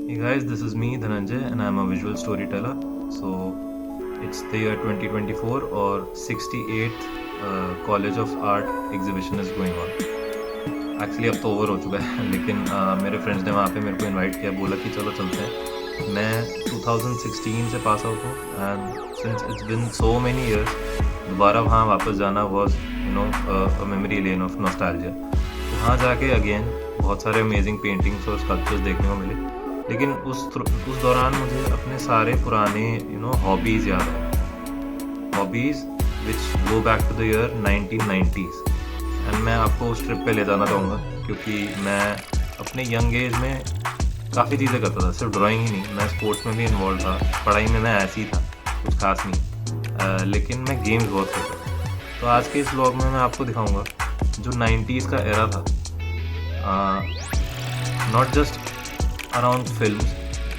Hey guys, this is me Dhananjay and I'm a visual storyteller. So it's the year 2024 or 68th College of Art exhibition is going on. Actually अब तो over हो चुका है लेकिन मेरे friends ने वहाँ पे मेरे को इनवाइट किया, बोला कि चलो चलते हैं। मैं 2016 से पास आउट हूँ and since it's been so many years दोबारा वहाँ वापस जाना was a memory lane of nostalgia. वहाँ जाके अगेन बहुत सारे अमेजिंग पेंटिंग्स और स्कल्पचर्स देखने को मिले, लेकिन उस दौरान मुझे अपने सारे पुराने हॉबीज़ याद आए, hobbies which go back to the year 1990s। And मैं आपको उस ट्रिप पे ले जाना चाहूँगा क्योंकि मैं अपने यंग एज में काफ़ी चीज़ें करता था, सिर्फ ड्राइंग ही नहीं, मैं स्पोर्ट्स में भी इन्वॉल्व था। पढ़ाई में मैं ऐसे ही था, कुछ खास नहीं, लेकिन मैं गेम्स बहुत खेलता था। तो आज के इस व्लॉग में मैं आपको दिखाऊँगा जो 90s का एरा था, not just around films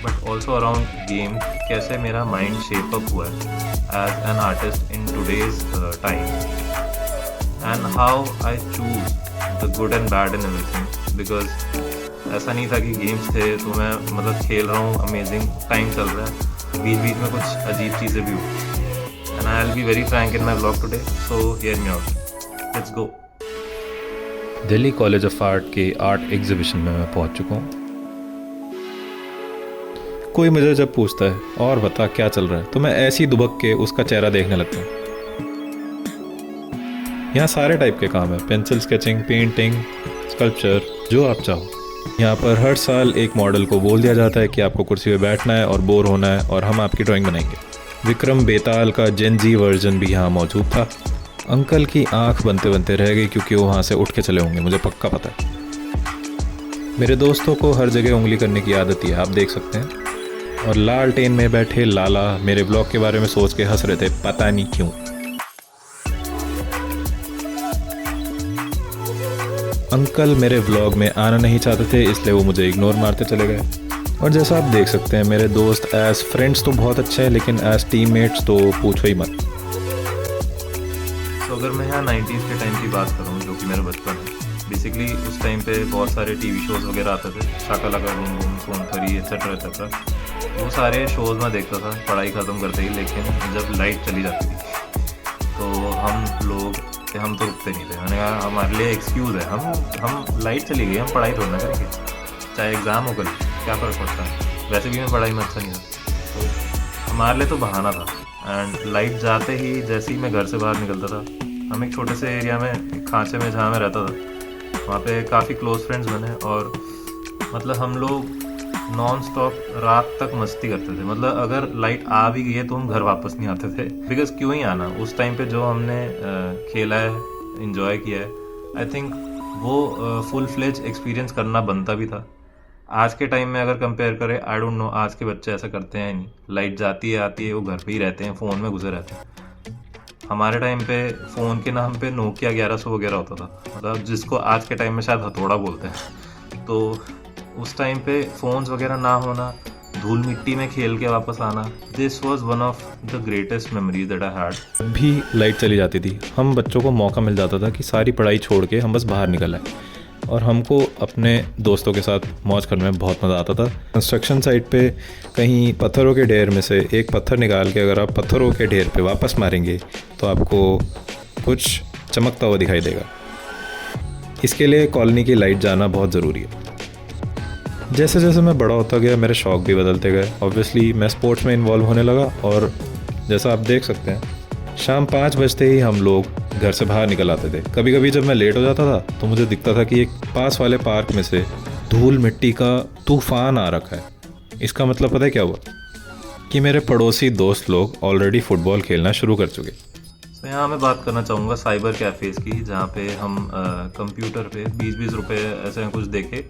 but also around game, कैसे मेरा माइंड शेप अप हुआ है as an artist in today's time and how I choose the good and bad in everything. Because ऐसा नहीं था कि गेम्स थे तो मैं मतलब खेल रहा हूँ, अमेजिंग टाइम चल रहा है, बीच बीच में कुछ अजीब चीज़ें भी हुई। And I will be very Frank in my blog today, so hear me out, let's go. Delhi college of art के आर्ट एग्जीबिशन में मैं पहुंच चुका हूँ। कोई मुझे जब पूछता है और बता क्या चल रहा है, तो मैं ऐसी दुबक के उसका चेहरा देखने लगता हूँ। यहाँ सारे टाइप के काम है, पेंसिल स्केचिंग, पेंटिंग, स्कल्पचर, जो आप चाहो। यहाँ पर हर साल एक मॉडल को बोल दिया जाता है कि आपको कुर्सी पे बैठना है और बोर होना है और हम आपकी ड्राइंग बनाएंगे। विक्रम बेताल का जेन जी वर्जन भी यहाँ मौजूद था। अंकल की आंख बनते बनते रह गई क्योंकि वो वहाँ से उठ के चले होंगे, मुझे पक्का पता है। मेरे दोस्तों को हर जगह उंगली करने की आदत है, आप देख सकते हैं। और लालटेन में बैठे लाला मेरे ब्लॉग के बारे में सोच के हंस रहे थे, पता नहीं क्यों। अंकल मेरे व्लॉग में आना नहीं चाहते थे, इसलिए वो मुझे इग्नोर मारते चले गए। और जैसा आप देख सकते हैं, मेरे दोस्त एज फ्रेंड्स तो बहुत अच्छे हैं, लेकिन एज टीममेट्स तो पूछो ही मत। तो अगर मैं यहाँ 90s के टाइम की बात करूँ, जो कि मेरा बचपन है, बेसिकली उस टाइम पे बहुत सारे टीवी शोज़ वगैरह आते थे, शाका लाका बूम बूम, सोन परी एट्सेट्रा एट्सेट्रा। वो सारे शोज़ मैं देखता था पढ़ाई ख़त्म करते ही, लेकिन जब लाइट चली जाती थी तो हम तो रुकते नहीं थे। मैंने कहा हमारे लिए एक्सक्यूज़ है, हम लाइट चली गई, हम पढ़ाई थोड़ा ना करेंगे, चाहे एग्ज़ाम हो कल, क्या फ़र्क पड़ता है। वैसे भी मैं पढ़ाई में अच्छा नहीं था, तो हमारे लिए तो बहाना था। एंड लाइट जाते ही जैसे ही मैं घर से बाहर निकलता था, हम एक छोटे से एरिया में, एक खांचे में जहाँ मैं रहता था, वहाँ पे काफ़ी क्लोज फ्रेंड्स बने और मतलब हम लोग नॉन स्टॉप रात तक मस्ती करते थे। मतलब अगर लाइट आ भी गई है तो हम घर वापस नहीं आते थे, बिकॉज क्यों ही आना। उस टाइम पे जो हमने खेला है, इन्जॉय किया है, आई थिंक वो फुल फ्लेज एक्सपीरियंस करना बनता भी था। आज के टाइम में अगर कंपेयर करें, आई डोंट नो आज के बच्चे ऐसा करते हैं नहीं। लाइट जाती है आती है, वो घर पे ही रहते हैं, फ़ोन में घुसे रहते हैं। हमारे टाइम पे फ़ोन के नाम पे नोकिया 1100 वगैरह होता था, मतलब जिसको आज के टाइम में शायद हथौड़ा बोलते हैं। तो उस टाइम पे फ़ोन्स वगैरह ना होना, धूल मिट्टी में खेल के वापस आना, this was one of the greatest memories that I had. भी लाइट चली जाती थी, हम बच्चों को मौका मिल जाता था कि सारी पढ़ाई छोड़ के हम बस बाहर निकल आए, और हमको अपने दोस्तों के साथ मौज करने में बहुत मज़ा आता था। कंस्ट्रक्शन साइट पे कहीं पत्थरों के ढेर में से एक पत्थर निकाल के अगर आप पत्थरों के ढेर पे वापस मारेंगे तो आपको कुछ चमकता हुआ दिखाई देगा। इसके लिए कॉलोनी की लाइट जाना बहुत ज़रूरी है। जैसे जैसे मैं बड़ा होता गया, मेरे शौक़ भी बदलते गए। ऑब्वियसली मैं स्पोर्ट्स में इन्वॉल्व होने लगा, और जैसा आप देख सकते हैं, शाम 5 बजते ही हम लोग घर से बाहर निकल आते थे। कभी कभी जब मैं लेट हो जाता था तो मुझे दिखता था कि एक पास वाले पार्क में से धूल मिट्टी का तूफान आ रखा है। इसका मतलब पता है क्या हुआ, कि मेरे पड़ोसी दोस्त लोग ऑलरेडी फुटबॉल खेलना शुरू कर चुके। तो यहाँ मैं बात करना चाहूँगा साइबर कैफ़ेज़ की, जहाँ पे हम कंप्यूटर पे 20-20 रुपये ऐसे कुछ देके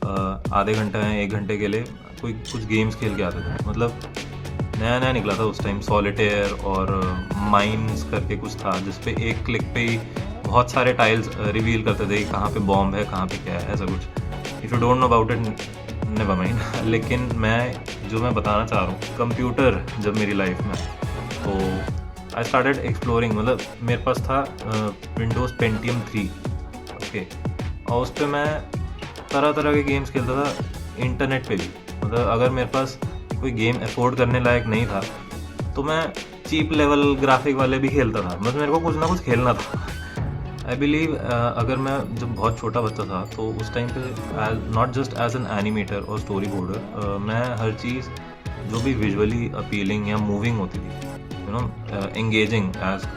आधे घंटे या 1 घंटे के लिए कुछ गेम्स खेल के आते थे। मतलब नया नया निकला था उस टाइम, सॉलिटेयर और माइंस करके कुछ था, जिसपे एक क्लिक पे ही बहुत सारे टाइल्स रिवील करते थे कहाँ पे बॉम्ब है, कहाँ पे क्या है, ऐसा कुछ। If you don't know about it, never mind. लेकिन मैं बताना चाह रहा हूँ, कंप्यूटर जब मेरी लाइफ में, तो आई स्टार्टेड एक्सप्लोरिंग। मतलब मेरे पास था विंडोज़ पेंटियम 3, ओके, और उस पर मैं तरह तरह के गेम्स खेलता था, इंटरनेट पे भी। मतलब अगर मेरे पास कोई गेम अफोर्ड करने लायक नहीं था तो मैं चीप लेवल ग्राफिक वाले भी खेलता था, बस मेरे को कुछ ना कुछ खेलना था। आई बिलीव अगर मैं जब बहुत छोटा बच्चा था तो उस टाइम पे not just as an animator और स्टोरी बोर्डर, मैं हर चीज़ जो भी विजुअली अपीलिंग या मूविंग होती थी, you know, engaging as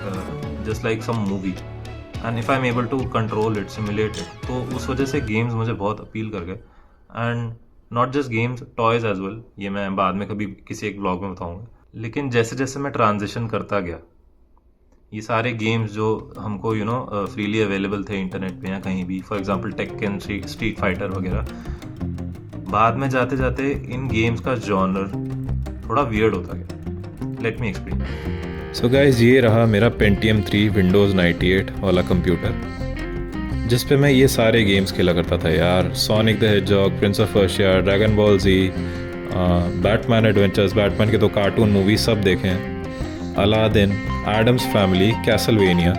just like some movie, and if I am able to control it, simulate it, तो उस वजह से गेम्स मुझे बहुत अपील कर गए। And not just games, toys as well, ये मैं बाद में कभी किसी एक ब्लॉग में बताऊँगा। लेकिन जैसे जैसे मैं ट्रांजिशन करता गया, ये सारे गेम्स जो हमको यू नो फ्रीली अवेलेबल थे इंटरनेट पे या कहीं भी, for example Tekken, street fighter वगैरह, बाद में जाते जाते इन गेम्स का जॉनर थोड़ा वियर्ड होता गया। Let me explain. So guys, ये रहा मेरा पेंटियम 3 विंडोज़ 98 वाला कंप्यूटर, जिस पे मैं ये सारे गेम्स खेला करता था यार। Sonic the Hedgehog, Prince of Persia, Dragon Ball Z, Batman Adventures, Batman के तो कार्टून मूवी सब देखे हैं, Aladdin, Addams Family, Castlevania,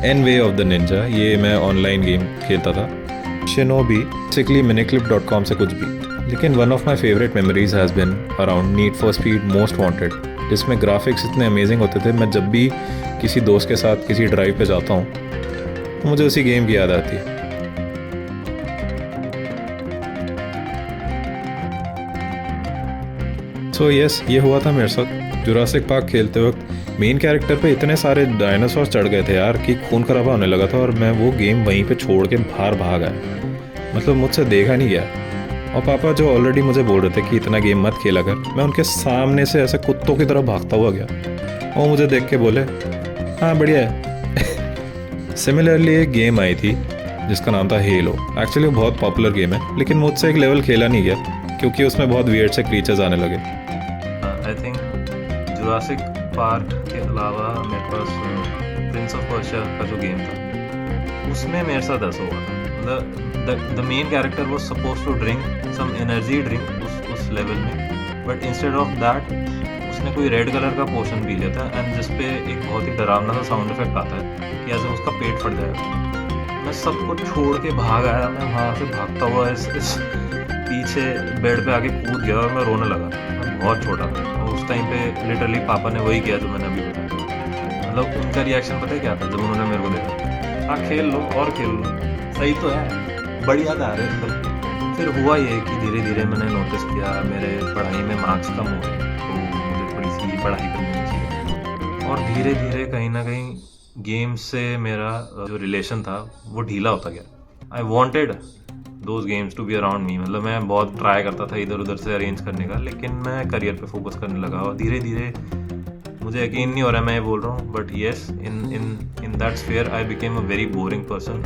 an way of the ninja, ये मैं ऑनलाइन गेम खेलता था, शिनोबी, बेसिकली मिनीक्लिप.com से कुछ भी। लेकिन one of my favourite memories has been around need for speed most wanted, जिसमें ग्राफिक्स इतने अमेजिंग होते थे। मैं जब भी किसी दोस्त के साथ किसी ड्राइव पे जाता हूँ तो मुझे उसी गेम की याद आती है। सो यस, ये हुआ था मेरे साथ जुरासिक पार्क खेलते वक्त। मेन कैरेक्टर पे इतने सारे डायनासोर चढ़ गए थे यार कि खून खराबा होने लगा था, और मैं वो गेम वहीं पे छोड़ के बाहर भाग आया। मतलब मुझसे देखा नहीं गया, और पापा जो ऑलरेडी मुझे बोल रहे थे कि इतना गेम मत खेला कर, मैं उनके सामने से ऐसे कुत्तों की तरह भागता हुआ गया। वो मुझे देख के बोले, हाँ बढ़िया है। सिमिलरली एक गेम आई थी जिसका नाम था हेलो। एक्चुअली वो बहुत पॉपुलर गेम है, लेकिन मुझसे एक लेवल खेला नहीं गया क्योंकि उसमें बहुत वियर्ड से क्रीचर्स आने लगे। आई थिंक जुरासिक पार्क के अलावा मेरे पास प्रिंस ऑफ पर्शिया का जो गेम था उसमें मेरे साथ ऐसा हुआ था। The main character was suppose to drink some energy drink उस लेवल में, बट इंस्टेड ऑफ दैट उसने कोई रेड कलर का पोशन पी लिया था, एंड जिसपे एक बहुत ही डरावना सा साउंड इफेक्ट आता है कि ऐसे उसका पेट फट जाएगा। मैं सब कुछ छोड़ के भाग आया, मैं वहाँ से भागता हुआ इस पीछे बेड पे आके कूद गया और मैं रोने लगा। मैं बहुत छोटा था और उस टाइम पे लिटरली पापा ने वही किया जो मैंने अभी बताया। मतलब उनका रिएक्शन पता है क्या था जब उन्होंने मेरे को देखा, हाँ खेल लो और खेल लो, सही तो है, बढ़िया था अरे एकदम। फिर हुआ ये कि धीरे धीरे मैंने नोटिस किया मेरे पढ़ाई में मार्क्स कम हो गए, तो मुझे थोड़ी सी पढ़ाई करनी चाहिए, और धीरे धीरे कहीं ना कहीं गेम्स से मेरा जो रिलेशन था वो ढीला होता गया। I wanted those games to be around me, मतलब मैं बहुत ट्राई करता था इधर उधर से अरेंज करने का, लेकिन मैं करियर पे फोकस करने लगा और धीरे धीरे मुझे यकीन नहीं हो रहा है मैं ये बोल रहा हूँ, but yes in that sphere I became a very boring person.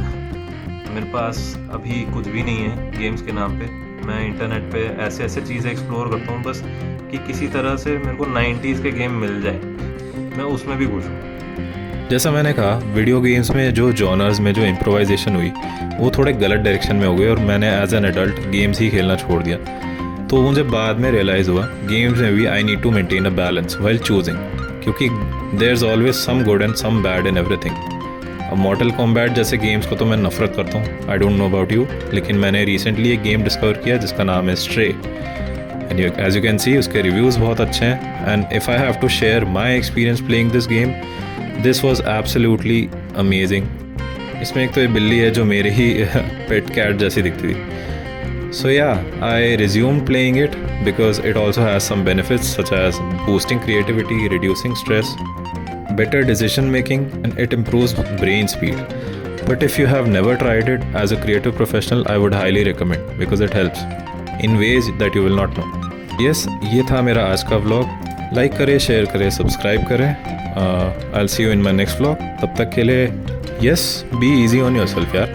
मेरे पास अभी कुछ भी नहीं है गेम्स के नाम पे। मैं इंटरनेट पे ऐसे ऐसे चीज़ें एक्सप्लोर करता हूँ बस कि किसी तरह से मेरे को 90s के गेम मिल जाए, मैं उसमें भी खुश हूँ। जैसा मैंने कहा, वीडियो गेम्स में जो जॉनर्स में जो इम्प्रोवाइजेशन हुई वो थोड़े गलत डायरेक्शन में हो गए, और मैंने एज एन एडल्ट गेम्स ही खेलना छोड़ दिया। तो मुझे बाद में रियलाइज़ हुआ गेम्स में भी I need to maintain a balance while choosing, क्योंकि there is always some good and some bad in everything. अब मॉर्टल कॉम्बैट जैसे गेम्स को तो मैं नफरत करता हूँ, I don't know about you, लेकिन मैंने रिसेंटली एक गेम डिस्कवर किया जिसका नाम है Stray, and as you can see उसके रिव्यूज़ बहुत अच्छे हैं। And if I have to share my experience playing this game, this was absolutely amazing. इसमें एक तो ये बिल्ली है जो मेरे ही पेट कैट जैसी दिखती थी। So yeah, I resume playing it because it also has some benefits such as boosting creativity, reducing stress, better decision making, and it improves brain speed. But if you have never tried it as a creative professional, I would highly recommend because it helps in ways that you will not know. Yes, ये था मेरा आज का vlog. Like करें, share करें, subscribe करें। I'll see you in my next vlog. तब तक के लिए yes, be easy on yourself यार।